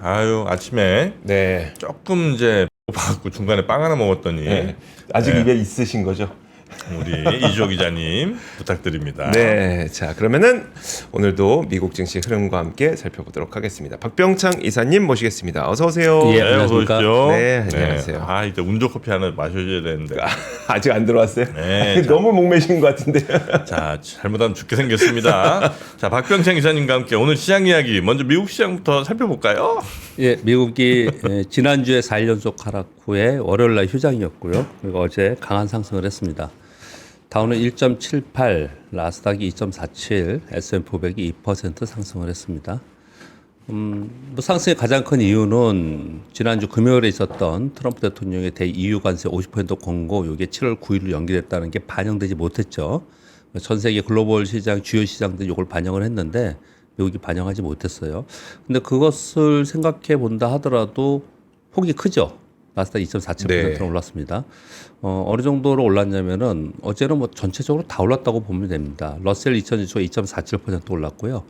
아유, 아침에 네. 조금 이제 받고 중간에 빵 하나 먹었더니 네. 아직 네. 입에 있으신 거죠? 우리 이주호 기자님 부탁드립니다. 네. 자, 그러면은 오늘도 미국 증시 흐름과 함께 살펴보도록 하겠습니다. 박병창 이사님 모시겠습니다. 어서 오세요. 예. 네, 어서 안녕하십니까? 오십시오. 네, 안녕하세요. 아, 이제 운조 커피 하나 마셔줘야 되는데. 아직 안 들어왔어요? 네, 너무 목매신 것 같은데요. 자, 잘못하면 죽게 생겼습니다. 자, 박병창 기자님과 함께 오늘 시장 이야기 먼저 미국 시장부터 살펴볼까요? 예, 미국이 지난주에 4일 연속 하락 후에 월요일 날 휴장이었고요. 그리고 어제 강한 상승을 했습니다. 다우는 1.78, 나스닥이 2.47, S&P 500이 2% 상승을 했습니다. 뭐 상승의 가장 큰 이유는 지난주 금요일에 있었던 트럼프 대통령의 대EU 관세 50% 권고, 이게 7월 9일로 연기됐다는 게 반영되지 못했죠. 전 세계 글로벌 시장, 주요 시장들이 이걸 반영을 했는데 미국이 반영하지 못했어요. 근데 그것을 생각해 본다 하더라도 폭이 크죠. 나스닥 2.47% 올랐습니다. 어느 정도로 올랐냐면은 어제는 뭐 전체적으로 다 올랐다고 보면 됩니다. 러셀 2000 지수가 2.47% 올랐고요.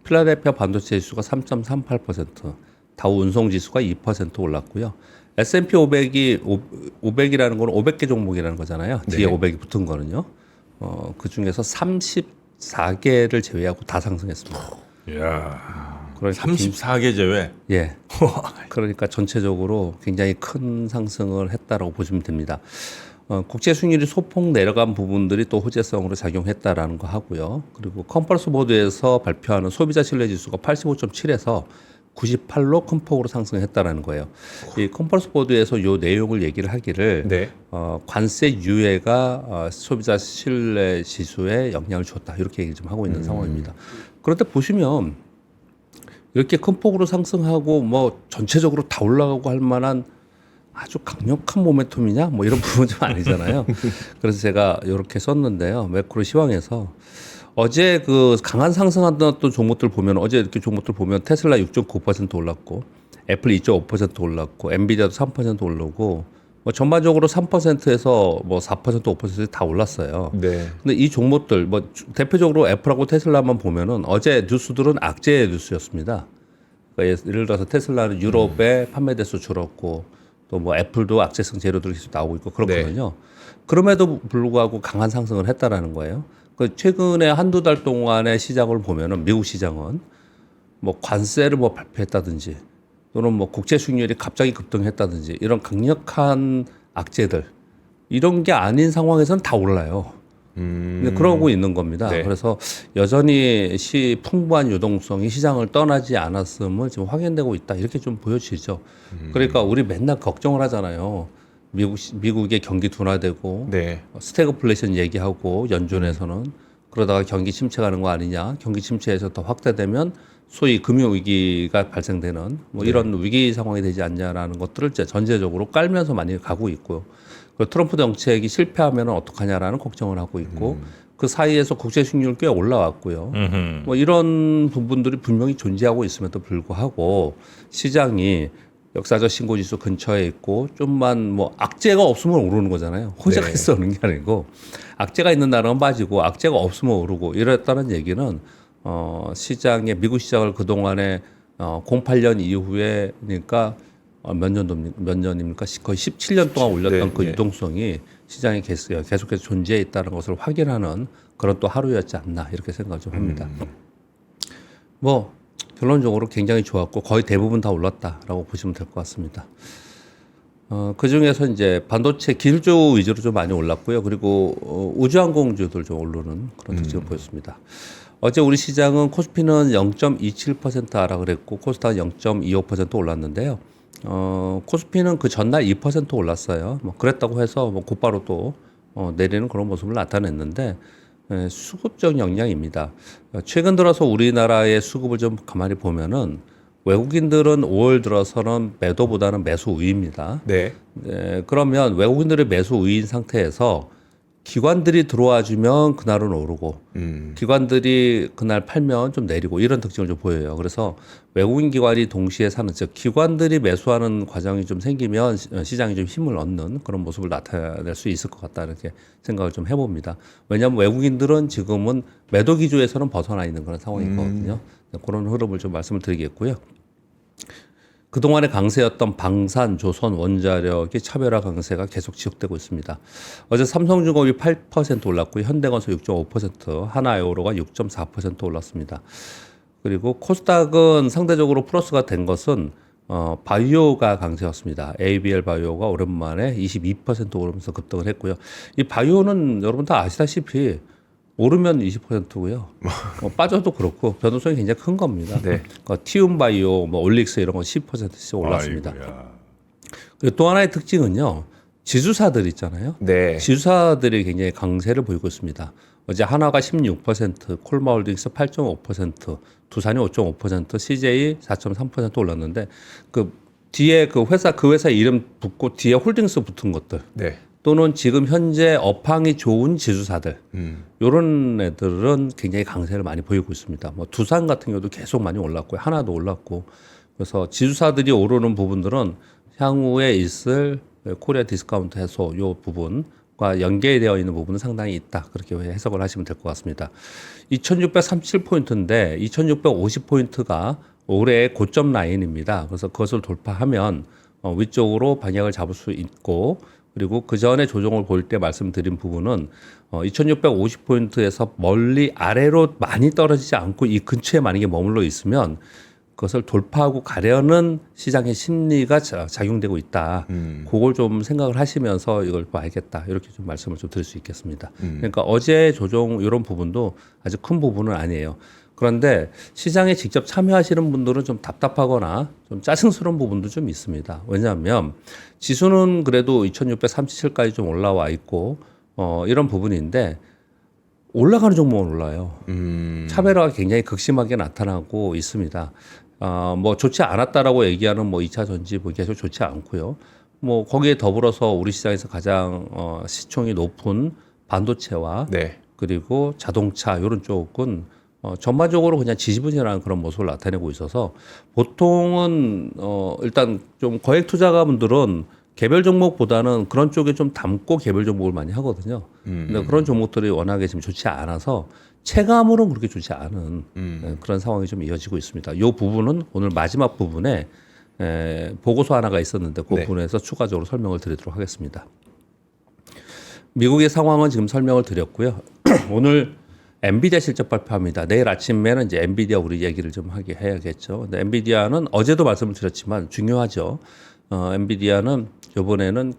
필라델피아 반도체 지수가 3.38%, 다우 운송 지수가 2% 올랐고요. S&P 500이 500이라는 건 500개 종목이라는 거잖아요. 뒤에 500이 붙은 거는요. 그 중에서 34개를 제외하고 다 상승했습니다. 이야. 그러니까 34개 제외. 예. 그러니까 전체적으로 굉장히 큰 상승을 했다라고 보시면 됩니다. 국제 수익률이 소폭 내려간 부분들이 또 호재성으로 작용했다라는 거 하고요. 그리고 컨퍼런스 보드에서 발표하는 소비자 신뢰 지수가 85.7에서 98로 큰 폭으로 상승했다라는 거예요. 이 컨퍼런스 보드에서 요 내용을 얘기를 하기를 네. 관세 유예가 소비자 신뢰 지수에 영향을 줬다, 이렇게 얘기 좀 하고 있는 상황입니다. 그런데 보시면 이렇게 큰 폭으로 상승하고 뭐 전체적으로 다 올라가고 할 만한 아주 강력한 모멘텀이냐 뭐 이런 부분 좀 아니잖아요. 그래서 제가 이렇게 썼는데요. 매크로 시황에서 어제 그 강한 상승하던 또 종목들 보면, 어제 이렇게 종목들 보면 테슬라 6.9% 올랐고, 애플 2.5% 올랐고, 엔비디아도 3% 올르고, 뭐 전반적으로 3%에서 뭐 4%, 5%다 올랐어요. 네. 근데 이 종목들 뭐 대표적으로 애플하고 테슬라만 보면은 어제 뉴스들은 악재 뉴스였습니다. 그러니까 예를 들어서 테슬라는 유럽에 판매 대수 줄었고, 또 뭐 애플도 악재성 재료들이 계속 나오고 있고 그렇거든요. 그럼에도 불구하고 강한 상승을 했다라는 거예요. 그 최근에 한두 달 동안의 시장을 보면은 미국 시장은 뭐 관세를 뭐 발표했다든지, 또는 뭐 국제 수익률이 갑자기 급등했다든지, 이런 강력한 악재들, 이런 게 아닌 상황에서는 다 올라요. 근데 그러고 있는 겁니다. 네. 그래서 여전히 풍부한 유동성이 시장을 떠나지 않았음을 지금 확인되고 있다, 이렇게 좀 보여지죠. 그러니까 우리 맨날 걱정을 하잖아요. 미국의 경기 둔화되고 네. 스태그플레이션 얘기하고 연준에서는 그러다가 경기 침체가는 거 아니냐, 경기 침체에서 더 확대되면 소위 금융 위기가 발생되는 뭐 이런 위기 상황이 되지 않냐라는 것들을 전제적으로 깔면서 많이 가고 있고요. 그리고 트럼프 정책이 실패하면 어떡하냐라는 걱정을 하고 있고, 그 사이에서 국제 수익률 꽤 올라왔고요. 뭐 이런 부분들이 분명히 존재하고 있음에도 불구하고 시장이 역사적 신고 지수 근처에 있고, 좀만 뭐 악재가 없으면 오르는 거잖아요. 호재가 있어 오르는 게 아니고, 악재가 있는 날은 빠지고 악재가 없으면 오르고, 이랬다는 얘기는 시장의 미국 시장을 그동안에 08년 이후에, 그러니까 몇 년입니까? 거의 17년 동안 올렸던 그 유동성이 시장에 계속해서 존재해 있다는 것을 확인하는 그런 또 하루였지 않나, 이렇게 생각을 좀 합니다. 뭐 결론적으로 굉장히 좋았고 거의 대부분 다 올랐다라고 보시면 될 것 같습니다. 그 중에서 이제 반도체 기술주 위주로 좀 많이 올랐고요. 그리고 우주항공주들 좀 오르는 그런 특징을 보였습니다. 어제 우리 시장은 코스피는 0.27% 하락을 했고, 코스닥은 0.25% 올랐는데요. 코스피는 그 전날 2% 올랐어요. 뭐 그랬다고 해서 뭐 곧바로 또 내리는 그런 모습을 나타냈는데, 수급적 영향입니다. 최근 들어서 우리나라의 수급을 좀 가만히 보면은 외국인들은 5월 들어서는 매도보다는 매수 우위입니다. 네. 그러면 외국인들의 매수 우위인 상태에서 기관들이 들어와 주면 그날은 오르고, 기관들이 그날 팔면 좀 내리고, 이런 특징을 좀 보여요. 그래서 외국인 기관이 동시에 사는, 즉 기관들이 매수하는 과정이 좀 생기면 시장이 좀 힘을 얻는 그런 모습을 나타낼 수 있을 것 같다, 이렇게 생각을 좀 해봅니다. 왜냐하면 외국인들은 지금은 매도 기조에서는 벗어나 있는 그런 상황이거든요. 그런 흐름을 좀 말씀을 드리겠고요. 그동안의 강세였던 방산, 조선, 원자력의 차별화 강세가 계속 지속되고 있습니다. 어제 삼성중공업이 8% 올랐고 현대건설 6.5%, 하나에어로가 6.4% 올랐습니다. 그리고 코스닥은 상대적으로 플러스가 된 것은 바이오가 강세였습니다. ABL 바이오가 오랜만에 22% 오르면서 급등을 했고요. 이 바이오는 여러분 다 아시다시피 오르면 20%고요. 빠져도 그렇고 변동성이 굉장히 큰 겁니다. 네. 티움 바이오, 올릭스 이런 건 10%씩 올랐습니다. 아이고야. 그리고 또 하나의 특징은요. 지주사들 있잖아요. 네. 지주사들이 굉장히 강세를 보이고 있습니다. 어제 하나가 16%, 콜마홀딩스 8.5%, 두산이 5.5%, CJ 4.3% 올랐는데 그 뒤에 그 회사 이름 붙고 뒤에 홀딩스 붙은 것들 네. 또는 지금 현재 업황이 좋은 지주사들 이런 애들은 굉장히 강세를 많이 보이고 있습니다. 뭐 두산 같은 경우도 계속 많이 올랐고요. 하나도 올랐고 그래서 지주사들이 오르는 부분들은 향후에 있을 코리아 디스카운트 해소 요 부분과 연계되어 있는 부분은 상당히 있다. 그렇게 해석을 하시면 될 것 같습니다. 2637포인트인데 2650포인트가 올해의 고점 라인입니다. 그래서 그것을 돌파하면 위쪽으로 방향을 잡을 수 있고 그리고 그 전에 조정을 볼 때 말씀드린 부분은 2650포인트에서 멀리 아래로 많이 떨어지지 않고 이 근처에 만약에 머물러 있으면 그것을 돌파하고 가려는 시장의 심리가 작용되고 있다. 그걸 좀 생각을 하시면서 이걸 봐야겠다. 이렇게 좀 말씀을 좀 드릴 수 있겠습니다. 그러니까 어제 조정 이런 부분도 아주 큰 부분은 아니에요. 그런데 시장에 직접 참여하시는 분들은 좀 답답하거나 좀 짜증스러운 부분도 좀 있습니다. 왜냐하면 지수는 그래도 2637까지 좀 올라와 있고 이런 부분인데 올라가는 종목은 올라요. 차별화가 굉장히 극심하게 나타나고 있습니다. 뭐 좋지 않았다라고 얘기하는 뭐 2차 전지 뭐 계속 좋지 않고요. 뭐 거기에 더불어서 우리 시장에서 가장 시총이 높은 반도체와 네. 그리고 자동차 이런 쪽은 전반적으로 그냥 지지부진한 그런 모습을 나타내고 있어서 보통은 일단 좀 거액 투자가분들은 개별 종목보다는 그런 쪽에 좀 담고 개별 종목을 많이 하거든요. 근데 그런 종목들이 워낙에 지금 좋지 않아서 체감으로는 그렇게 좋지 않은 그런 상황이 좀 이어지고 있습니다. 이 부분은 오늘 마지막 부분에 보고서 하나가 있었는데 그 네. 부분에서 추가적으로 설명을 드리도록 하겠습니다. 미국의 상황은 지금 설명을 드렸고요. 오늘 엔비디아 실적 발표합니다. 내일 아침에는 이제 엔비디아 우리 얘기를 좀 하게 해야겠죠. 근데 엔비디아는 어제도 말씀을 드렸지만 중요하죠. 엔비디아는 이번에는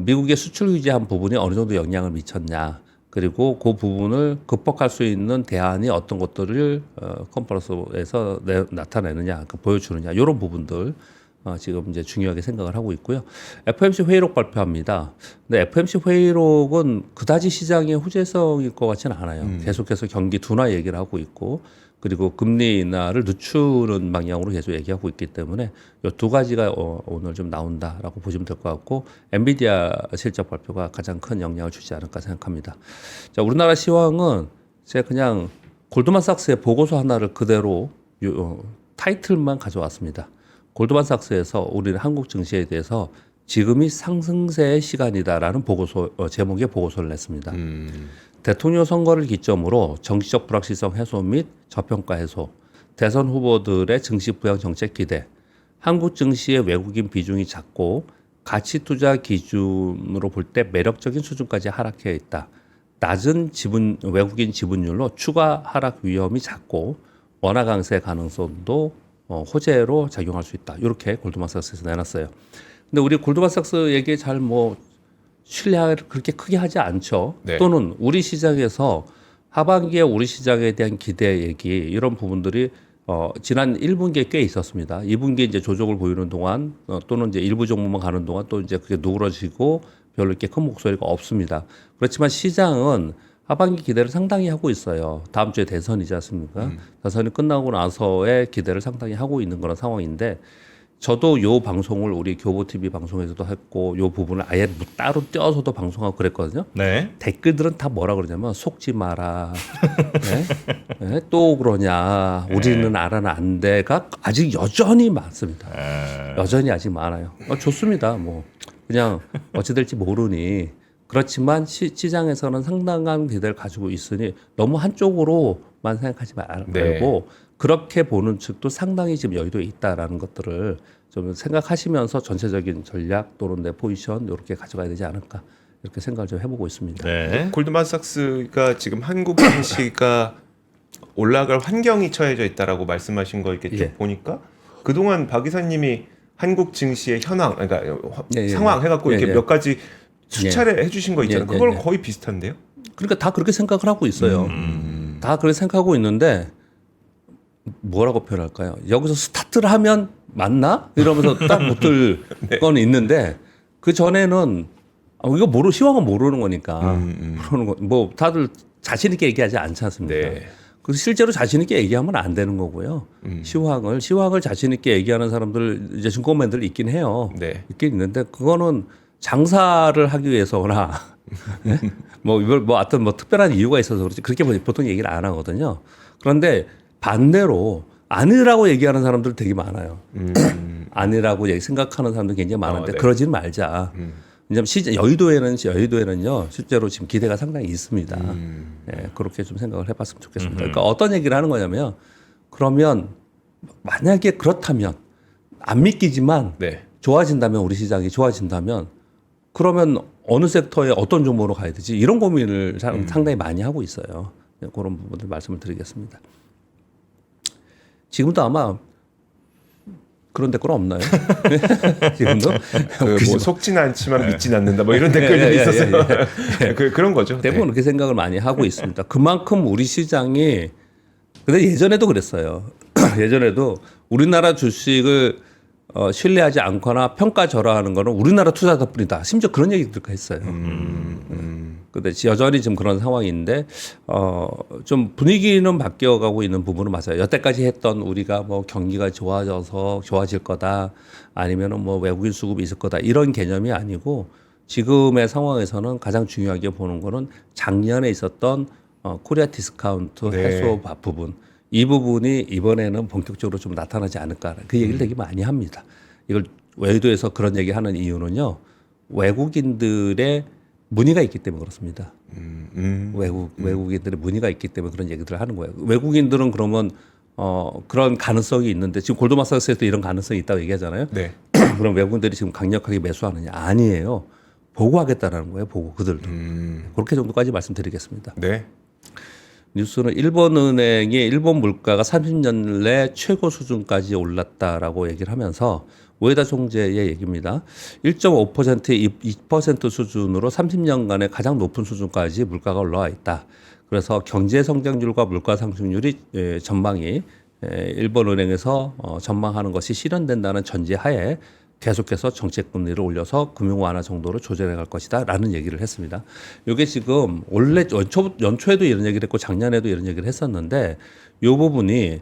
미국의 수출 규제한 부분이 어느 정도 영향을 미쳤냐. 그리고 그 부분을 극복할 수 있는 대안이 어떤 것들을 컨퍼런스에서 나타내느냐, 보여주느냐 이런 부분들 지금 이제 중요하게 생각을 하고 있고요. FOMC 회의록 발표합니다. 근데 FOMC 회의록은 그다지 시장의 호재성일 것 같지는 않아요. 계속해서 경기 둔화 얘기를 하고 있고 그리고 금리 인하를 늦추는 방향으로 계속 얘기하고 있기 때문에 이 두 가지가 오늘 좀 나온다라고 보시면 될 것 같고 엔비디아 실적 발표가 가장 큰 영향을 주지 않을까 생각합니다. 자, 우리나라 시황은 제가 그냥 골드만삭스의 보고서 하나를 그대로 타이틀만 가져왔습니다. 골드만삭스에서 우리는 한국 증시에 대해서 지금이 상승세의 시간이다라는 보고서 제목의 보고서를 냈습니다. 대통령 선거를 기점으로 정치적 불확실성 해소 및 저평가 해소, 대선 후보들의 증시 부양 정책 기대, 한국 증시의 외국인 비중이 작고 가치 투자 기준으로 볼 때 매력적인 수준까지 하락해 있다. 낮은 외국인 지분율로 추가 하락 위험이 작고 원화 강세 가능성도 호재로 작용할 수 있다. 이렇게 골드만삭스에서 내놨어요. 근데 우리 골드만삭스 얘기 잘 신뢰를 그렇게 크게 하지 않죠. 네. 또는 또는 우리 시장에서 하반기에 우리 시장에 대한 기대 얘기 이런 부분들이 지난 1분기에 꽤 있었습니다. 2분기 이제 조정을 보이는 동안 또는 이제 일부 종목만 가는 동안 또 이제 그게 누그러지고 별로 이렇게 큰 목소리가 없습니다. 그렇지만 시장은 하반기 기대를 상당히 하고 있어요. 다음 주에 대선이지 않습니까? 대선이 끝나고 나서의 기대를 상당히 하고 있는 그런 상황인데 저도 요 방송을 우리 교보TV 방송에서도 했고 요 부분을 아예 따로 떼어서도 방송하고 그랬거든요. 네. 댓글들은 다 뭐라 그러냐면 속지 마라. 네? 네? 또 그러냐. 우리는 알아는 안 돼가 아직 여전히 많습니다. 여전히 아직 많아요. 좋습니다. 그냥 어찌 될지 모르니 그렇지만 시장에서는 상당한 기대를 가지고 있으니 너무 한쪽으로만 생각하지 말고 네. 그렇게 보는 측도 상당히 지금 여의도에 있다라는 것들을 좀 생각하시면서 전체적인 전략 또는 내 포지션 이렇게 가져가야 되지 않을까 이렇게 생각을 좀 해보고 있습니다. 네. 골드만삭스가 지금 한국 증시가 올라갈 환경이 처해져 있다라고 말씀하신 거 이렇게 쭉 예. 보니까 그동안 박 이사님이 한국 증시의 현황, 그러니까 예. 상황 해갖고 이렇게 예. 몇 가지 수차례 해주신 거 있잖아요. 예. 그걸 예. 거의 비슷한데요. 그러니까 다 그렇게 생각을 하고 있어요. 다 그렇게 생각하고 있는데 뭐라고 표현할까요? 여기서 스타트를 하면 맞나? 이러면서 딱 붙을 건 있는데 그 전에는 이거 시황은 모르는 거니까 모르는 거. 뭐 다들 자신 있게 얘기하지 않지 않습니까? 네. 그래서 실제로 자신 있게 얘기하면 안 되는 거고요. 시황을 자신 있게 얘기하는 사람들 이제 증권맨들 있긴 해요. 네. 있긴 있는데 그거는 장사를 하기 위해서거나 뭐 이걸 뭐 어떤 뭐 특별한 이유가 있어서 그렇지 그렇게 보통 얘기를 안 하거든요. 그런데 반대로 아니라고 얘기하는 사람들 되게 많아요. 아니라고 생각하는 사람들 굉장히 많은데 네. 그러지는 말자. 왜냐하면 여의도에는요 실제로 지금 기대가 상당히 있습니다. 예, 그렇게 좀 생각을 해봤으면 좋겠습니다. 그러니까 어떤 얘기를 하는 거냐면 그러면 만약에 그렇다면 안 믿기지만 네. 좋아진다면 우리 시장이 좋아진다면 그러면 어느 섹터에 어떤 종목으로 가야 되지 이런 고민을 상당히 많이 하고 있어요. 네, 그런 부분들 말씀을 드리겠습니다. 지금도 아마 그런 댓글 없나요? 지금도 뭐 속진 않지만 믿진 않는다. 뭐 이런 댓글들이 있었어요. 그런 거죠. 대부분 그렇게 생각을 많이 하고 있습니다. 그만큼 우리 시장이 근데 예전에도 그랬어요. 예전에도 우리나라 주식을 신뢰하지 않거나 평가절하하는 거는 우리나라 투자자 뿐이다. 심지어 그런 얘기들까지 했어요. 근데 여전히 지금 그런 상황인데 좀 분위기는 바뀌어가고 있는 부분은 맞아요. 여태까지 했던 우리가 뭐 경기가 좋아져서 좋아질 거다 아니면은 뭐 외국인 수급이 있을 거다 이런 개념이 아니고 지금의 상황에서는 가장 중요하게 보는 거는 작년에 있었던 코리아 디스카운트 네. 해소 부분 이 부분이 이번에는 본격적으로 좀 나타나지 않을까 그 얘기를 되게 많이 합니다. 이걸 외도에서 그런 얘기하는 이유는요 외국인들의 문의가 있기 때문에 그렇습니다. 외국인들의 문의가 있기 때문에 그런 얘기들을 하는 거예요. 외국인들은 그러면 그런 가능성이 있는데 지금 골드만삭스에서 이런 가능성이 있다고 얘기하잖아요. 네. 그럼 외국인들이 지금 강력하게 매수하느냐? 아니에요. 보고하겠다라는 거예요. 보고 그들도. 그렇게 정도까지 말씀드리겠습니다. 네. 뉴스는 일본은행이 일본 물가가 30년 내 최고 수준까지 올랐다라고 얘기를 하면서 우에다 총재의 얘기입니다. 1.5%의 2% 수준으로 30년간의 가장 높은 수준까지 물가가 올라와 있다. 그래서 경제 성장률과 물가 상승률이 전망이 일본은행에서 전망하는 것이 실현된다는 전제하에 계속해서 정책 금리를 올려서 금융 완화 정도로 조절해 갈 것이다라는 얘기를 했습니다. 이게 지금 원래 연초에도 이런 얘기를 했고 작년에도 이런 얘기를 했었는데 이 부분이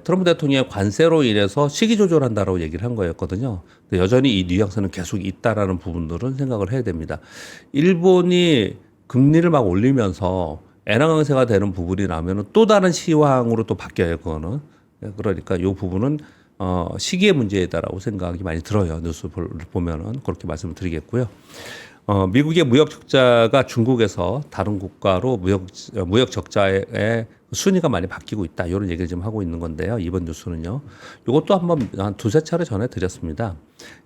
트럼프 대통령의 관세로 인해서 시기 조절한다라고 얘기를 한 거였거든요. 근데 여전히 이 뉘앙스는 계속 있다라는 부분들은 생각을 해야 됩니다. 일본이 금리를 막 올리면서 엔화 강세가 되는 부분이 나면은 또 다른 시황으로 또 바뀌어요. 그거는 그러니까 이 부분은 시기의 문제다라고 생각이 많이 들어요. 뉴스 보면은 그렇게 말씀을 드리겠고요. 미국의 무역 적자가 중국에서 다른 국가로 무역 적자의 순위가 많이 바뀌고 있다. 이런 얘기를 지금 하고 있는 건데요. 이번 뉴스는요. 이것도 한번 한 두세 차례 전해드렸습니다.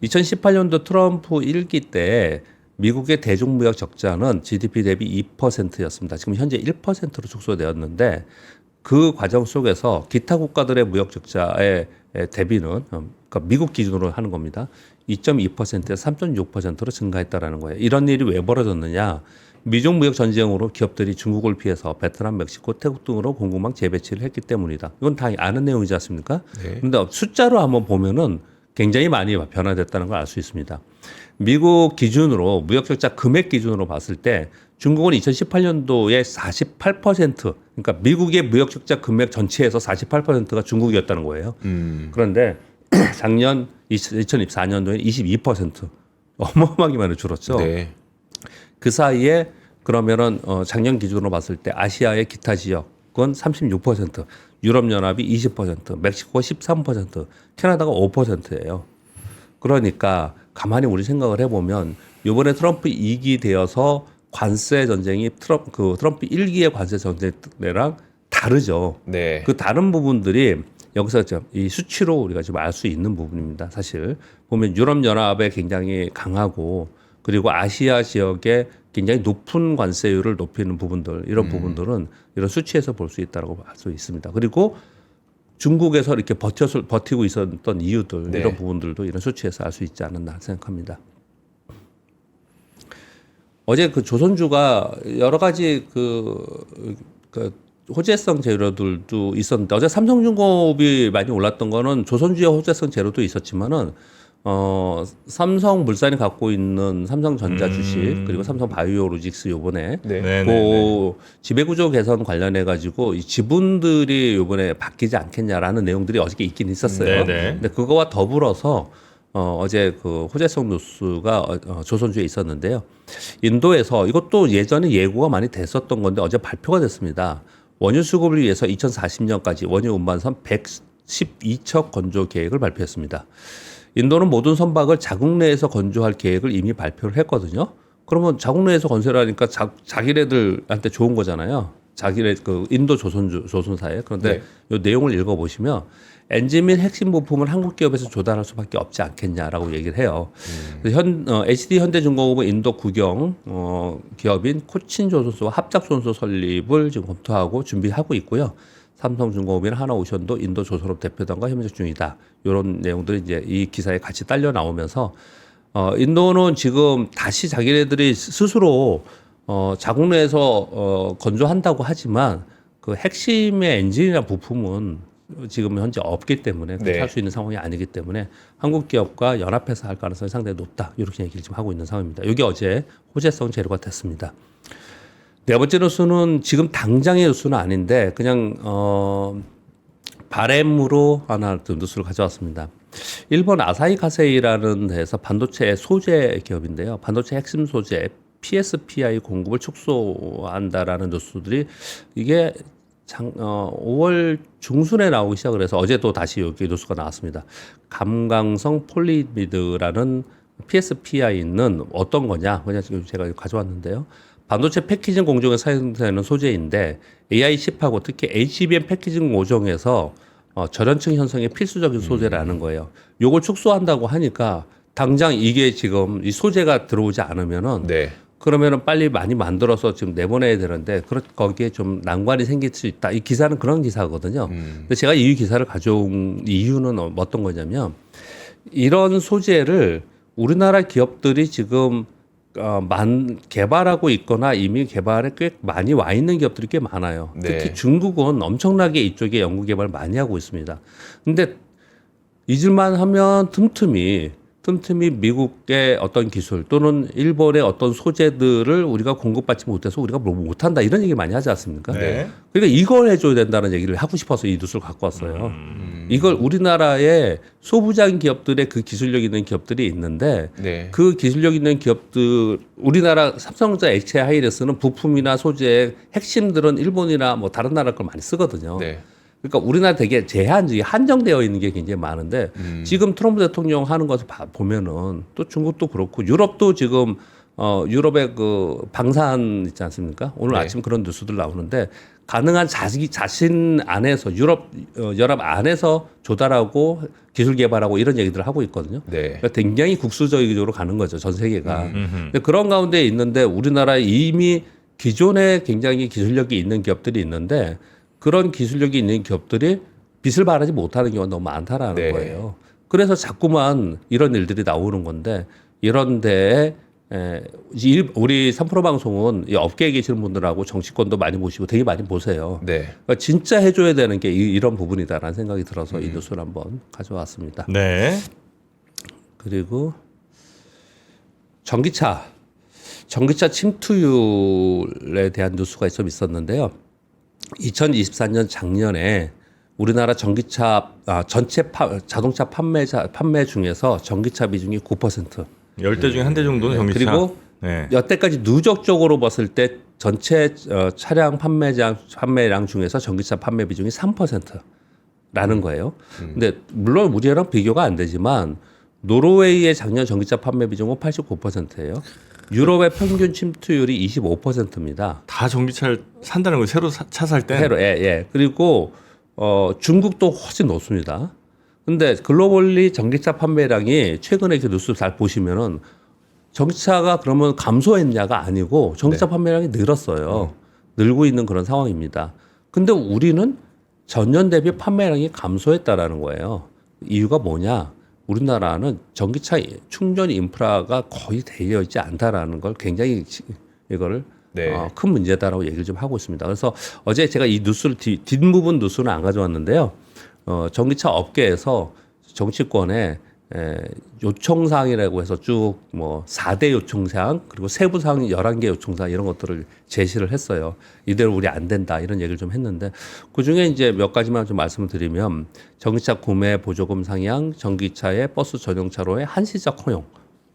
2018년도 트럼프 1기 때 미국의 대중무역 적자는 GDP 대비 2%였습니다. 지금 현재 1%로 축소되었는데 그 과정 속에서 기타 국가들의 무역 적자의 대비는 그러니까 미국 기준으로 하는 겁니다. 2.2%에서 3.6%로 증가했다라는 거예요. 이런 일이 왜 벌어졌느냐? 미중 무역 전쟁으로 기업들이 중국을 피해서 베트남, 멕시코, 태국 등으로 공급망 재배치를 했기 때문이다. 이건 다 아는 내용이지 않습니까? 그런데 숫자로 한번 보면은 굉장히 많이 변화됐다는 걸 알 수 있습니다. 미국 기준으로 무역 적자 금액 기준으로 봤을 때 중국은 2018년도에 48% 그러니까 미국의 무역 적자 금액 전체에서 48%가 중국이었다는 거예요. 그런데 작년 2024년도에 22% 어마어마하게 많이 줄었죠. 네. 그 사이에 그러면은 작년 기준으로 봤을 때 아시아의 기타 지역은 36%, 유럽연합이 20%, 멕시코가 13%, 캐나다가 5%예요. 그러니까 가만히 우리 생각을 해보면 이번에 트럼프 2기 되어서 관세 전쟁이 트럼프 1기의 관세 전쟁이랑 다르죠. 네. 그 다른 부분들이 여기서 이 수치로 우리가 지금 알 수 있는 부분입니다. 사실 보면 유럽 연합에 굉장히 강하고 그리고 아시아 지역에 굉장히 높은 관세율을 높이는 부분들 이런 부분들은 이런 수치에서 볼 수 있다고 할 수 있습니다. 그리고 중국에서 이렇게 버티고 있었던 이유들 네. 이런 부분들도 이런 수치에서 알 수 있지 않았나 생각합니다. 어제 그 조선주가 여러 가지 그 호재성 재료들도 있었는데 어제 삼성중공업이 많이 올랐던 거는 조선주의 호재성 재료도 있었지만은 삼성물산이 갖고 있는 삼성전자 주식 그리고 삼성바이오로직스 요번에 네. 네, 그 지배구조 개선 관련해 가지고 이 지분들이 요번에 바뀌지 않겠냐라는 내용들이 어저께 있긴 있었어요. 네네. 근데 그거와 더불어서 어제 그 호재성 뉴스가 조선주에 있었는데요. 인도에서 이것도 예전에 예고가 많이 됐었던 건데 어제 발표가 됐습니다. 원유 수급을 위해서 2040년까지 원유 운반선 112척 건조 계획을 발표했습니다. 인도는 모든 선박을 자국 내에서 건조할 계획을 이미 발표를 했거든요. 그러면 자국 내에서 건설하니까 자기네들한테 좋은 거잖아요. 자기네 그 인도 조선사에. 그런데 이 내용을 읽어보시면 엔진 및 핵심 부품을 한국 기업에서 조달할 수밖에 없지 않겠냐라고 얘기를 해요. HD 현대중공업은 인도 국영 기업인 코친 조선소와 합작 조선소 설립을 지금 검토하고 준비하고 있고요. 삼성중공업이나 하나오션도 인도 조선업 대표단과 협력 중이다. 이런 내용들이 이제 이 기사에 같이 딸려 나오면서 인도는 지금 다시 자기네들이 스스로 자국 내에서 건조한다고 하지만 그 핵심의 엔진이나 부품은 지금 현재 없기 때문에 네. 할 수 있는 상황이 아니기 때문에 한국 기업과 연합해서 할 가능성이 상당히 높다. 이렇게 얘기를 지금 하고 있는 상황입니다. 이게 어제 호재성 재료가 됐습니다. 네 번째 뉴스는 지금 당장의 뉴스는 아닌데 그냥 바램으로 하나 뉴스를 가져왔습니다. 일본 아사히 카세이라는 데서 반도체 소재 기업인데요. 반도체 핵심 소재 PSPI 공급을 축소한다라는 뉴스들이 이게 5월 중순에 나오기 시작을 해서 어제도 다시 여기 뉴스가 나왔습니다. 감강성 폴리미드라는 PSPI는 어떤 거냐? 그냥 지금 제가 가져왔는데요. 반도체 패키징 공정에 사용되는 소재인데 AI 칩하고 특히 HBM 패키징 공정에서 절연층 형성에 필수적인 소재라는 거예요. 요걸 축소한다고 하니까 당장 이게 지금 이 소재가 들어오지 않으면은 네. 그러면은 빨리 많이 만들어서 지금 내보내야 되는데 거기에 좀 난관이 생길 수 있다. 이 기사는 그런 기사거든요. 근데 제가 이 기사를 가져온 이유는 어떤 거냐면 이런 소재를 우리나라 기업들이 지금 개발하고 있거나 이미 개발에 꽤 많이 와 있는 기업들이 꽤 많아요. 네. 특히 중국은 엄청나게 이쪽에 연구 개발 많이 하고 있습니다. 근데 잊을만 하면 틈틈이 미국의 어떤 기술 또는 일본의 어떤 소재들을 우리가 공급받지 못해서 우리가 뭐 못한다 이런 얘기 많이 하지 않습니까? 네. 그러니까 이걸 해줘야 된다는 얘기를 하고 싶어서 이 뉴스를 갖고 왔어요. 이걸 우리나라의 소부장 기업들의 그 기술력 있는 기업들이 있는데 네. 그 기술력 있는 기업들 우리나라 삼성전자 액체 하이레스는 부품이나 소재의 핵심들은 일본이나 뭐 다른 나라 걸 많이 쓰거든요. 네. 그러니까 우리나라 되게 한정되어 있는 게 굉장히 많은데 지금 트럼프 대통령 하는 것을 보면은 또 중국도 그렇고 유럽도 지금 유럽의 그 방산 있지 않습니까? 오늘 네. 아침 그런 뉴스들 나오는데 가능한 자신 안에서 연합 안에서 조달하고 기술 개발하고 이런 얘기들을 하고 있거든요. 네. 그러니까 굉장히 국수적으로 가는 거죠. 전 세계가. 근데 그런 가운데 있는데 우리나라에 이미 기존에 굉장히 기술력이 있는 기업들이 있는데 그런 기술력이 있는 기업들이 빚을 발하지 못하는 경우가 너무 많다라는 네. 거예요. 그래서 자꾸만 이런 일들이 나오는 건데 이런 데에 우리 3프로 방송은 이 업계에 계시는 분들하고 정치권도 많이 보시고 되게 많이 보세요. 네. 그러니까 진짜 해줘야 되는 게 이런 부분이다라는 생각이 들어서 이 뉴스를 한번 가져왔습니다. 네. 그리고 전기차 침투율에 대한 뉴스가 좀 있었는데요. 2024년 작년에 우리나라 전기차 전체 자동차 판매 중에서 전기차 비중이 9%. 10대 중에 한 대 정도는 전기차. 그리고 네. 여태까지 누적적으로 봤을 때 전체 차량 판매량 중에서 전기차 판매 비중이 3%라는 거예요. 근데 물론 우리랑 비교가 안 되지만 노르웨이의 작년 전기차 판매 비중은 89%예요. 유럽의 평균 침투율이 25%입니다. 다 전기차를 산다는 거예요. 새로 차 살 때. 새로, 예. 그리고 중국도 훨씬 높습니다. 근데 글로벌리 전기차 판매량이 최근에 이렇게 뉴스 잘 보시면은 전기차가 그러면 감소했냐가 아니고 전기차 판매량이 늘었어요. 늘고 있는 그런 상황입니다. 근데 우리는 전년 대비 판매량이 감소했다라는 거예요. 이유가 뭐냐? 우리나라는 전기차 충전 인프라가 거의 되어 있지 않다라는 걸 굉장히 이거를 네. 큰 문제다라고 얘기를 좀 하고 있습니다. 그래서 어제 제가 이 뉴스를 뒷부분 뉴스는 안 가져왔는데요. 전기차 업계에서 정치권에 요청사항이라고 해서 쭉 뭐 4대 요청사항 그리고 세부사항 11개 요청사항 이런 것들을 제시를 했어요. 이대로 우리 안 된다 이런 얘기를 좀 했는데 그중에 이제 몇 가지만 좀 말씀을 드리면 전기차 구매 보조금 상향, 전기차의 버스 전용차로의 한시적 허용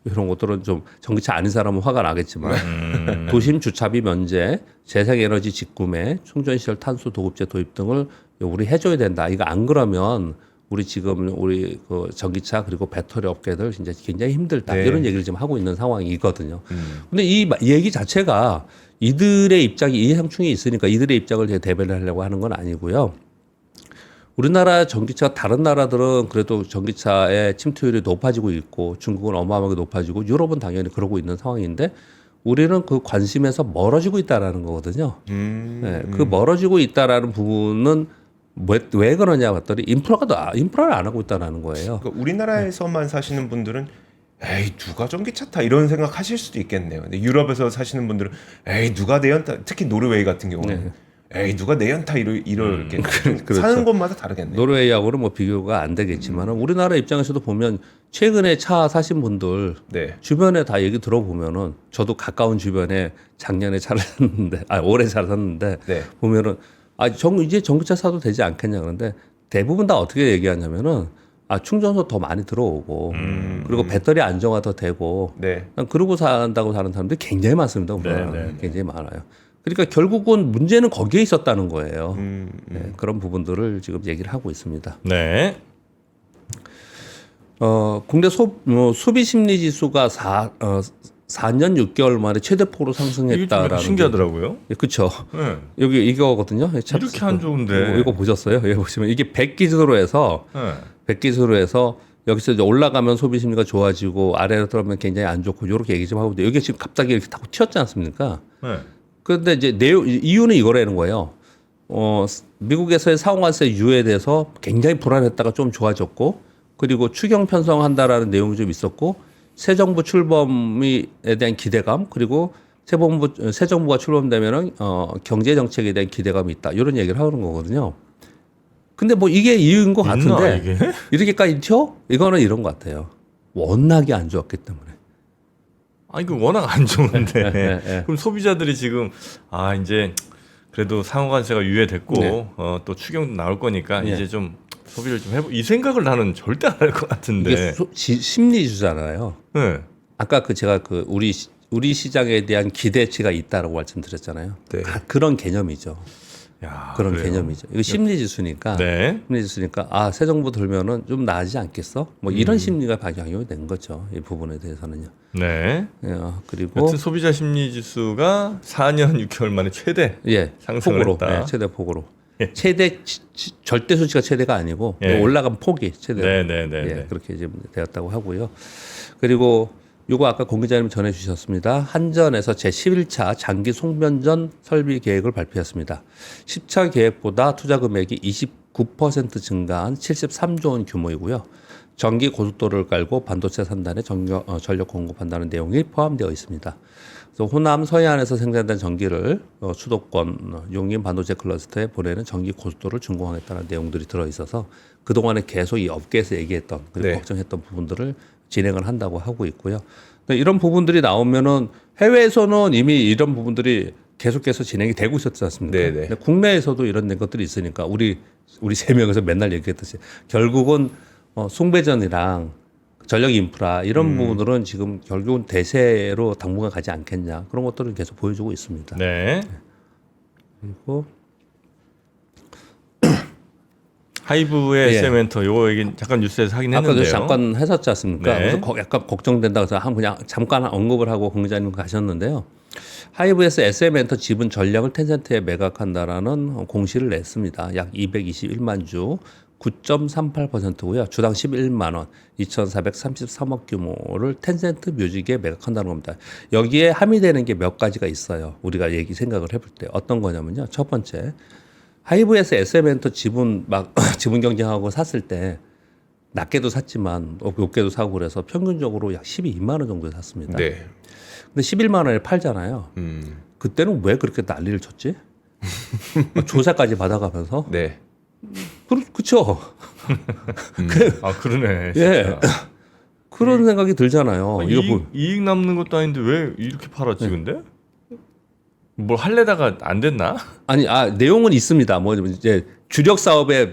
이런 것들은 좀 전기차 아닌 사람은 화가 나겠지만 도심 주차비 면제, 재생에너지 직구매, 충전시설 탄소 도급제 도입 등을 우리 해줘야 된다. 이거 안 그러면 우리 지금 우리 그 전기차 그리고 배터리 업계들 진짜 굉장히 힘들다 네. 이런 얘기를 지금 하고 있는 상황이거든요. 근데 이 얘기 자체가 이들의 입장이 이해상충이 있으니까 이들의 입장을 제가 대변을 하려고 하는 건 아니고요. 우리나라 전기차 다른 나라들은 그래도 전기차의 침투율이 높아지고 있고 중국은 어마어마하게 높아지고 유럽은 당연히 그러고 있는 상황인데 우리는 그 관심에서 멀어지고 있다라는 거거든요. 네, 그 멀어지고 있다라는 부분은 왜 그러냐 봤더니 인프라를 안 하고 있다라는 거예요. 그러니까 우리나라에서만 사시는 분들은 에이 누가 전기차 타 이런 생각하실 수도 있겠네요. 근데 유럽에서 사시는 분들은 에이 누가 내연타 특히 노르웨이 같은 경우는 에이 누가 내연타 이렇게 그렇죠. 사는 곳마다 다르겠네요. 노르웨이하고는 뭐 비교가 안 되겠지만 우리나라 입장에서도 보면 최근에 차 사신 분들 네. 주변에 다 얘기 들어보면은 저도 가까운 주변에 작년에 차를 샀는데 올해 차를 샀는데 네. 보면은 이제 전기차 사도 되지 않겠냐 그런데 대부분 다 어떻게 얘기하냐면은 충전소 더 많이 들어오고 그리고 배터리 안정화 더 되고 네. 그러고 산다고 사는 사람들이 굉장히 많습니다. 우리나라는. 네. 굉장히 많아요. 그러니까 결국은 문제는 거기에 있었다는 거예요. 네, 그런 부분들을 지금 얘기를 하고 있습니다. 네. 국내 소비 심리 지수가 4년 6개월 만에 최대폭으로 이게 좀 상승했다라는 신기하더라고요. 그렇죠. 네. 여기 이거거든요. 이렇게 안 좋은데. 이거 보셨어요? 여기 보시면 이게 100 기준으로 해서 네. 100 기준으로 해서 여기서 이제 올라가면 소비 심리가 좋아지고 아래로 들어가면 굉장히 안 좋고 이렇게 얘기 좀 하고 있는데 여기 지금 갑자기 이렇게 타고 튀었지 않습니까? 네. 그런데 이제 이유는 이거라는 거예요. 미국에서의 상호관세 유예에 대해서 굉장히 불안했다가 좀 좋아졌고 그리고 추경 편성한다라는 내용이 좀 있었고 새 정부 출범에 대한 기대감 그리고 새 정부가 출범되면은 경제 정책에 대한 기대감이 있다 이런 얘기를 하는 거거든요. 근데 뭐 이게 이유인 것 있나, 같은데 이게? 이렇게까지 튀어? 이거는 이런 것 같아요. 워낙에 안 좋았기 때문에. 이거 워낙 안 좋은데. 네. 그럼 소비자들이 지금 이제 그래도 상호관세가 유예됐고 네. 또 추경도 나올 거니까 네. 이제 좀 소비를 좀 해보. 이 생각을 나는 절대 안 할 것 같은데. 이게 심리주잖아요. 네. 아까 제가 우리 시장에 대한 기대치가 있다라고 말씀드렸잖아요. 네. 그런 개념이죠. 야, 그런 그래요? 개념이죠. 이거 심리지수니까. 네. 심리지수니까 새 정부 들면은 좀 나아지지 않겠어? 뭐 이런 심리가 작용이 된 거죠. 이 부분에 대해서는요. 네. 그리고 여튼 소비자 심리 지수가 4년 6개월 만에 최대 상승을 폭으로 했다. 최대 폭으로. 최대 절대 수치가 최대가 아니고 올라간 폭이 최대. 네. 그렇게 지금 되었다고 하고요. 그리고 요거 아까 공 기자님 전해주셨습니다. 한전에서 제11차 장기 송변전 설비 계획을 발표했습니다. 10차 계획보다 투자 금액이 29% 증가한 73조 원 규모이고요. 전기 고속도로를 깔고 반도체 산단에 전력 공급한다는 내용이 포함되어 있습니다. 그래서 호남 서해안에서 생산된 전기를 수도권 용인 반도체 클러스터에 보내는 전기 고속도로를 준공하겠다는 내용들이 들어있어서 그동안에 계속 이 업계에서 얘기했던 그리고 걱정했던 부분들을 진행을 한다고 하고 있고요. 이런 부분들이 나오면은 해외에서는 이미 이런 부분들이 계속해서 진행이 되고 있었지 않습니까? 근데 국내에서도 이런 것들이 있으니까 우리 세 명에서 맨날 얘기했듯이 결국은 숭배전이랑 전력 인프라 이런 부분들은 지금 결국은 대세로 당분간 가지 않겠냐 그런 것들을 계속 보여주고 있습니다. 네. 그리고 하이브의 예. SM 엔터 요거 얘기 잠깐 뉴스에서 하긴 아까도 했는데요. 잠깐 했었지 않습니까? 네. 그래서 약간 걱정된다고 해서 그냥 잠깐 언급을 하고 공장님 가셨는데요. 하이브에서 SM 엔터 지분 전략을 텐센트에 매각한다라는 공시를 냈습니다. 약 221만 주, 9.38%고요. 주당 11만 원, 2,433억 규모를 텐센트 뮤직에 매각한다는 겁니다. 여기에 함의되는 게 몇 가지가 있어요. 우리가 생각을 해볼 때 어떤 거냐면요. 첫 번째, 하이브에서 SM 엔터 지분 지분 경쟁하고 샀을 때 낮게도 샀지만 높게도 사고 그래서 평균적으로 약 12만 원 정도에 샀습니다. 네. 근데 11만 원에 팔잖아요. 그때는 왜 그렇게 난리를 쳤지? 조사까지 받아가면서. 네. 그렇죠. 아 그러네. 예. 진짜. 그런 생각이 들잖아요. 아, 이거 뭐, 이익 남는 것도 아닌데 왜 이렇게 팔았지 근데? 뭘 할래다가 안 됐나? 아니, 내용은 있습니다. 뭐 이제 주력 사업에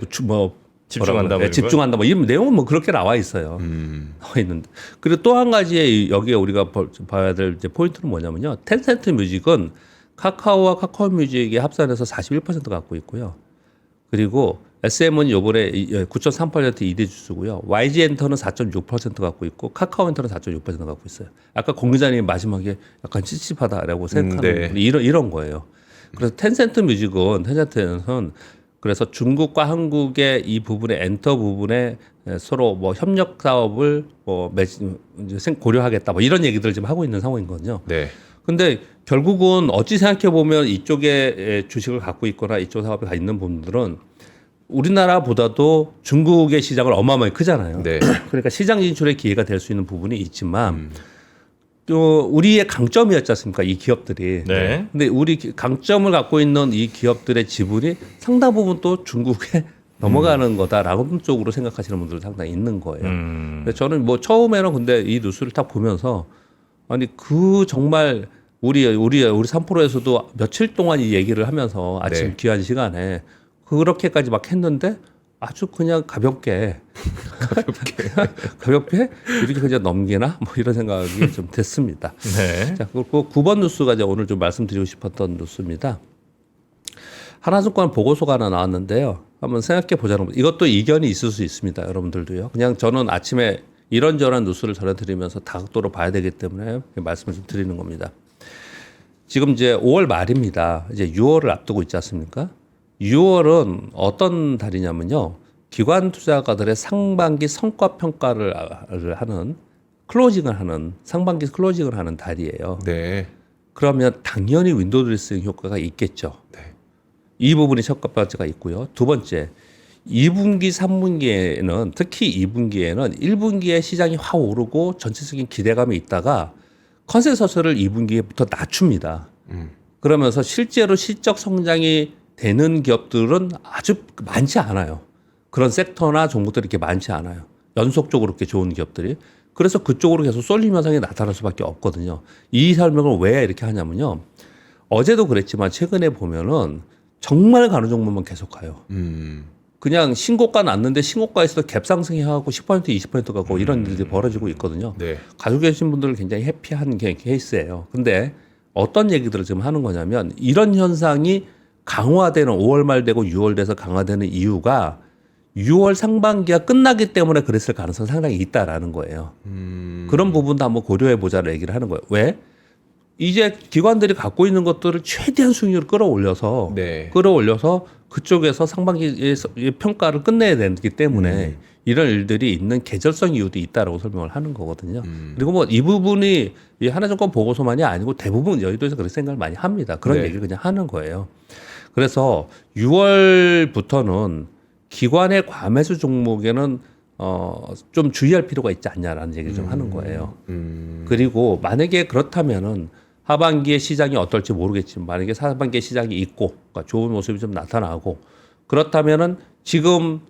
집중한다 뭐 이런 집중한다. 뭐 이런 내용은 뭐 그렇게 나와 있어요. 나와 있는데. 그리고 또 한 가지의 여기에 우리가 봐야 될 이제 포인트는 뭐냐면요. 텐센트 뮤직은 카카오와 카카오 뮤직에 합산해서 41% 갖고 있고요. 그리고 SM은 요번에 9.3% 이대 주수고요. YG 엔터는 4.6% 갖고 있고 카카오 엔터는 4.6% 갖고 있어요. 아까 공 기자님이 마지막에 약간 찝찝하다라고 생각하는 네. 이런 거예요. 그래서 텐센트는 그래서 중국과 한국의 이 부분의 엔터 부분에 서로 뭐 협력 사업을 고려하겠다 뭐 이런 얘기들을 지금 하고 있는 상황인 거죠. 네. 근데 결국은 어찌 생각해 보면 이쪽에 주식을 갖고 있거나 이쪽 사업에 가 있는 분들은 우리나라보다도 중국의 시장을 어마어마하게 크잖아요. 네. 그러니까 시장 진출의 기회가 될 수 있는 부분이 있지만 또 우리의 강점이었지 않습니까? 이 기업들이. 네. 근데 우리 강점을 갖고 있는 이 기업들의 지분이 상당 부분 또 중국에 넘어가는 거다라는 쪽으로 생각하시는 분들도 상당히 있는 거예요. 그래서 저는 뭐 처음에는 근데 이 뉴스를 딱 보면서 아니 정말 우리 3프로에서도 며칠 동안 이 얘기를 하면서 아침 네. 귀한 시간에 그렇게까지 막 했는데 아주 그냥 가볍게 이렇게 그냥 넘기나 뭐 이런 생각이 좀 됐습니다. 네. 자, 그리고 9번 뉴스가 이제 오늘 좀 말씀드리고 싶었던 뉴스입니다. 하나증권 보고서가 하나 나왔는데요. 한번 생각해 보자는 거. 이것도 이견이 있을 수 있습니다. 여러분들도요. 그냥 저는 아침에 이런저런 뉴스를 전해드리면서 다각도로 봐야 되기 때문에 말씀을 좀 드리는 겁니다. 지금 이제 5월 말입니다. 이제 6월을 앞두고 있지 않습니까? 6월은 어떤 달이냐면요. 기관 투자가들의 상반기 성과 평가를 하는 상반기 클로징을 하는 달이에요. 네. 그러면 당연히 윈도우 드레싱 효과가 있겠죠. 네. 이 부분이 첫 번째가 있고요. 두 번째, 2분기, 3분기에는 특히 2분기에는 1분기에 시장이 확 오르고 전체적인 기대감이 있다가 컨센서스를 2분기에부터 낮춥니다. 그러면서 실제로 실적 성장이 되는 기업들은 아주 많지 않아요. 그런 섹터나 종목들이 이렇게 많지 않아요. 연속적으로 이렇게 좋은 기업들이. 그래서 그쪽으로 계속 쏠림 현상이 나타날 수밖에 없거든요. 이 설명을 왜 이렇게 하냐면요. 어제도 그랬지만 최근에 보면은 정말 가는 종목만 계속 가요. 그냥 신고가 났는데 신고가에서도 갭 상승해하고 10% 20% 가고 이런 일들이 벌어지고 있거든요. 네. 가지고 계신 분들은 굉장히 해피한 케이스예요. 근데 어떤 얘기들을 지금 하는 거냐면 이런 현상이 강화되는 5월 말 되고 6월 돼서 강화되는 이유가 6월 상반기가 끝나기 때문에 그랬을 가능성이 상당히 있다라는 거예요. 그런 부분도 한번 고려해 보자는 얘기를 하는 거예요. 왜? 이제 기관들이 갖고 있는 것들을 최대한 수익률을 끌어올려서 네. 그쪽에서 상반기 평가를 끝내야 되기 때문에 이런 일들이 있는 계절성 이유도 있다라고 설명을 하는 거거든요. 그리고 뭐 이 부분이 이 하나증권 보고서만이 아니고 대부분 여의도에서 그렇게 생각을 많이 합니다. 그런 네. 얘기를 그냥 하는 거예요. 그래서 6월부터는 기관의 과매수 종목에는 좀 주의할 필요가 있지 않냐라는 얘기를 좀 하는 거예요. 그리고 만약에 그렇다면은 하반기에 시장이 어떨지 모르겠지만 만약에 하반기에 시장이 있고 그러니까 좋은 모습이 좀 나타나고 그렇다면은 지금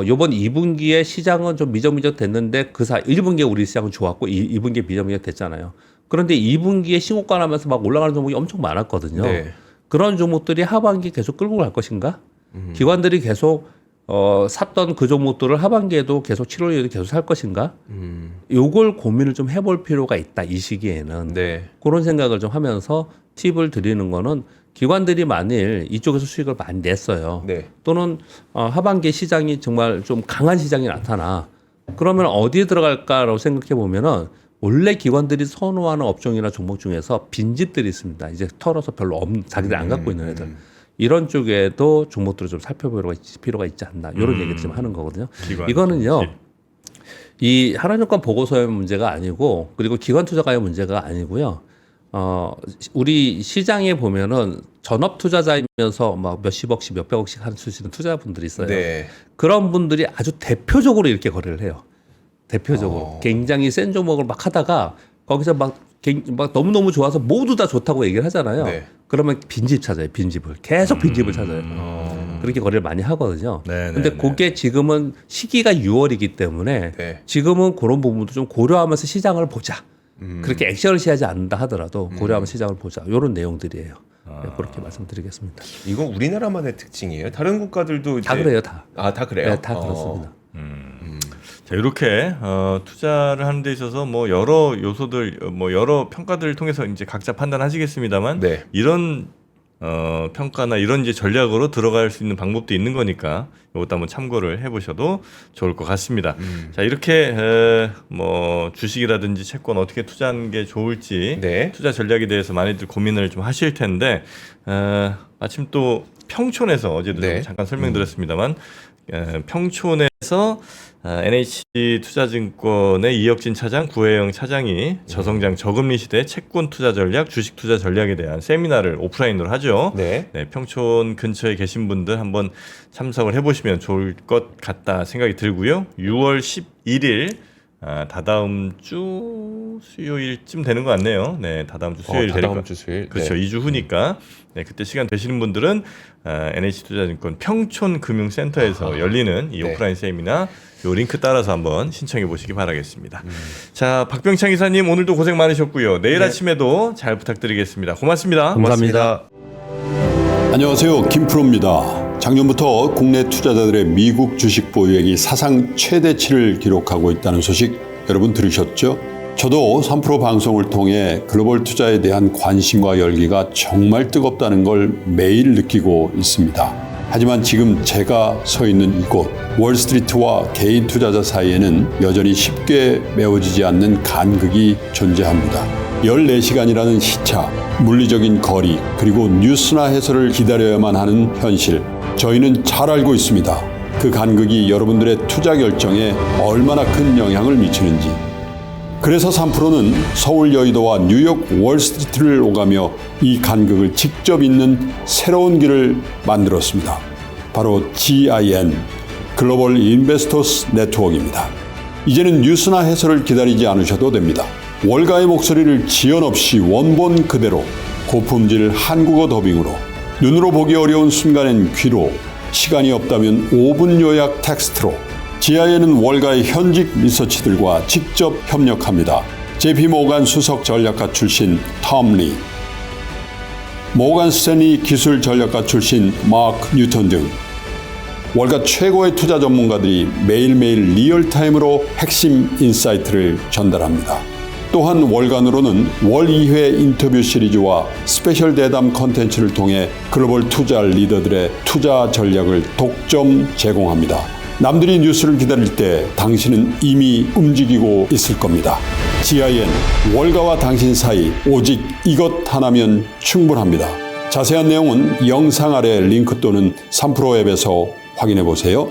요번 2분기에 시장은 좀 미적미적 됐는데 1분기에 우리 시장은 좋았고 2분기에 미적미적 됐잖아요. 그런데 2분기에 신고가 나면서 막 올라가는 종목이 엄청 많았거든요. 네. 그런 종목들이 하반기 계속 끌고 갈 것인가? 기관들이 계속 샀던 그 종목들을 하반기에도 계속 7월에도 계속 살 것인가? 요걸 고민을 좀 해볼 필요가 있다. 이 시기에는. 네. 그런 생각을 좀 하면서 팁을 드리는 거는 기관들이 만일 이쪽에서 수익을 많이 냈어요. 네. 또는 하반기 시장이 정말 좀 강한 시장이 나타나. 그러면 어디에 들어갈까라고 생각해 보면은 원래 기관들이 선호하는 업종이나 종목 중에서 빈집들이 있습니다. 이제 털어서 별로 자기들이 안 갖고 있는 애들. 이런 쪽에도 종목들을 좀 살펴볼 필요가 있지 않나. 이런 얘기를 좀 하는 거거든요. 이거는요. 이 하나증권 보고서의 문제가 아니고 그리고 기관 투자가의 문제가 아니고요. 우리 시장에 보면은 전업 투자자이면서 막 몇십억씩 몇백억씩 하시는 투자분들이 있어요. 네. 그런 분들이 아주 대표적으로 이렇게 거래를 해요. 대표적으로 굉장히 센 종목을 막 하다가 거기서 막 너무너무 좋아서 모두 다 좋다고 얘기를 하잖아요. 네. 그러면 빈집 찾아요. 빈집을 계속 빈집을 찾아요. 그렇게 거래를 많이 하거든요. 근데 그게 지금은 시기가 6월이기 때문에 네. 지금은 그런 부분도 좀 고려하면서 시장을 보자. 그렇게 액션을 취하지 않는다 하더라도 고려하면서 시장을 보자. 이런 내용들이에요. 네, 그렇게 말씀드리겠습니다. 이건 우리나라만의 특징이에요. 다른 국가들도 이제 다 그래요, 다. 다 그래요. 네, 다 그렇습니다. 자, 이렇게 투자를 하는 데 있어서 뭐 여러 요소들, 뭐 여러 평가들을 통해서 이제 각자 판단하시겠습니다만 네. 이런 평가나 이런 이제 전략으로 들어갈 수 있는 방법도 있는 거니까 이것도 한번 참고를 해보셔도 좋을 것 같습니다. 자, 이렇게 뭐 주식이라든지 채권 어떻게 투자하는 게 좋을지 네. 투자 전략에 대해서 많이들 고민을 좀 하실 텐데 마침 또 평촌에서 어제도 네. 좀 잠깐 설명드렸습니다만 평촌에서 NH투자증권의 이혁진 차장, 구혜영 차장이 저성장 저금리 시대 채권 투자 전략, 주식 투자 전략에 대한 세미나를 오프라인으로 하죠. 네. 네, 평촌 근처에 계신 분들 한번 참석을 해보시면 좋을 것 같다 생각이 들고요. 6월 11일 다다음 주 수요일쯤 되는 것 같네요. 네, 다다음 주 수요일 될 다다음 것. 주 수요일. 그렇죠. 네. 2주 후니까 네, 그때 시간 되시는 분들은 NH투자증권 평촌금융센터에서 열리는 이 네. 오프라인 세미나 요 링크 따라서 한번 신청해 보시기 바라겠습니다. 자, 박병창 이사님 오늘도 고생 많으셨고요. 내일 아침에도 잘 부탁드리겠습니다. 고맙습니다. 감사합니다. 안녕하세요. 김프로입니다. 작년부터 국내 투자자들의 미국 주식 보유액이 사상 최대치를 기록하고 있다는 소식 여러분 들으셨죠? 저도 3프로 방송을 통해 글로벌 투자에 대한 관심과 열기가 정말 뜨겁다는 걸 매일 느끼고 있습니다. 하지만 지금 제가 서 있는 이곳 월스트리트와 개인 투자자 사이에는 여전히 쉽게 메워지지 않는 간극이 존재합니다. 14시간이라는 시차, 물리적인 거리, 그리고 뉴스나 해설을 기다려야만 하는 현실. 저희는 잘 알고 있습니다. 그 간극이 여러분들의 투자 결정에 얼마나 큰 영향을 미치는지. 그래서 3프로는 서울 여의도와 뉴욕 월스트리트를 오가며 이 간극을 직접 잇는 새로운 길을 만들었습니다. 바로 GIN, 글로벌 인베스터스 네트워크입니다. 이제는 뉴스나 해설을 기다리지 않으셔도 됩니다. 월가의 목소리를 지연 없이 원본 그대로 고품질 한국어 더빙으로 눈으로 보기 어려운 순간엔 귀로 시간이 없다면 5분 요약 텍스트로 GIN은 월가의 현직 리서치들과 직접 협력합니다. JP 모간 수석 전략가 출신 톰 리, 모간 스탠리 기술 전략가 출신 마크 뉴턴 등 월가 최고의 투자 전문가들이 매일매일 리얼타임으로 핵심 인사이트를 전달합니다. 또한 월간으로는 월 2회 인터뷰 시리즈와 스페셜 대담 컨텐츠를 통해 글로벌 투자 리더들의 투자 전략을 독점 제공합니다. 남들이 뉴스를 기다릴 때 당신은 이미 움직이고 있을 겁니다. GIN, 월가와 당신 사이 오직 이것 하나면 충분합니다. 자세한 내용은 영상 아래 링크 또는 3프로 앱에서 확인해 보세요.